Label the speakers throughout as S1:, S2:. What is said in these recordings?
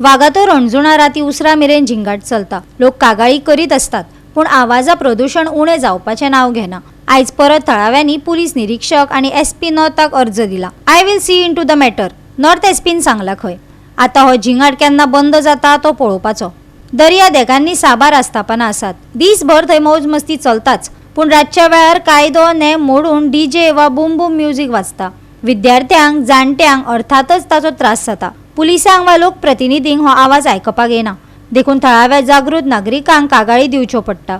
S1: वागातोर अणजुणा राती उसरा मेरेन झिंगाट चलता। लोक कागाळी करीत असतात पण आवाजा प्रदूषण उणे जावपाचे नाव घेना। आयज परत थळाव्यांनी पुलीस निरीक्षक आणि एसपी नॉर्थाक अर्ज दिला। I will see into the matter, north एसपीन सांगला खंय। आता हो झिंगाट केन्ना बंद जाता तो पळोवपाचो। दर्या देगांनी साबार आस्थापना आसात, दिसभर थंय मौज मस्ती चलताच, पण रातच्या वेळार कायदो नेम मोडून डीजे वा बूम बूम म्युझिक वाजता। विद्यार्थ्यांक जाणट्यांक अर्थातच ताचो त्रास जाता। पुलिसांक वा लोकप्रतिनिधींक हो आवाज आयकपाक येना, देखून थळाव्या जागृत नागरिकांक कागाळी दिवच्यो पडटा।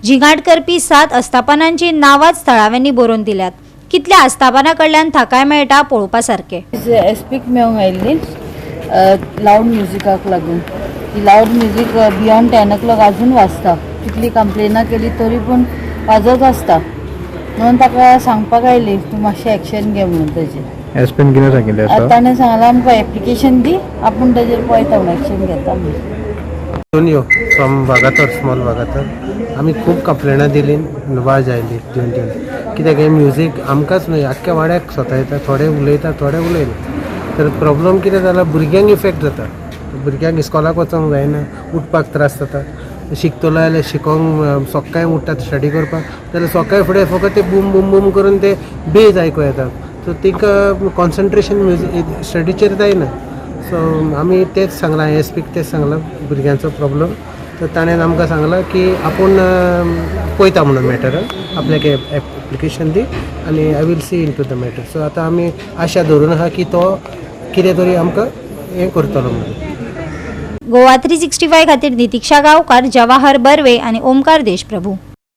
S1: झिंगाट करपी 7 आस्थापनांची नावाच थळाव्यांनी बरोवन दिल्यात। कितल्या आस्थापना कडल्यान थाकाय मेळटा पळोवपा सारके।
S2: एसपीक मेळूंक आयिल्ली लावड म्युजिकाक लागून ती लावड म्युजीक बियॉन्ड 10 o'clock अजून वाजता। कितली कंप्लेनां केली तरी पूण वाजत आसता, म्हणून ताका सांगपाक आयली तूं मातशें एक्शन घे म्हणून ताजेर।
S3: एसपीन कितें सांगिल्लें आसा?
S2: ताणें सांगलां आमकां एप्लिकेशन दी, आपूण ताजेर पळयता म्हणून एक्शन घेता म्हणून।
S4: सोनियो फ्रॉम वागातोर, स्मॉल वागातोर। आमी खूब कंप्लेनां दिली, वाज आयली दिवन कित्याक हें म्युजीक आमकांच न्हय आख्ख्या वाड्याक सतायता। थोडे उलयता, थोडे उलयना। तर प्रॉब्लम कितें जाला, भुरग्यांक इफेक्ट जाता। भुरग्यांक इस्कॉलाक वचोंक जायना, उठपाक त्रास जाता। शिकतलो जाल्यार शिकोंक सकाळीं उठतात स्टडी करपाक, जाल्यार सकाळीं फुडें फकत ते बूम बूम बूम करून ते बेज आयकूं येता। सो तिका कॉन्सन्ट्रेशन म्युजीक स्टडीचेर जायना। सो आमी तेच सांगलां, एसपीक तेच सांगलां भुरग्यांचो प्रॉब्लम। तर ताणें आमकां सांगलां की आपूण पळयता म्हणून मॅटर, आपल्याक एप्लिकेशन दी आनी I will see into the matter. So आतां आमी आशा धरून आहा की तो कितें तरी आमकां हें करतलो म्हणून।
S1: गोवा 365 खातीर नितीक्षा गांवकार, जवाहर बर्वे आणि ओमकार देशप्रभू।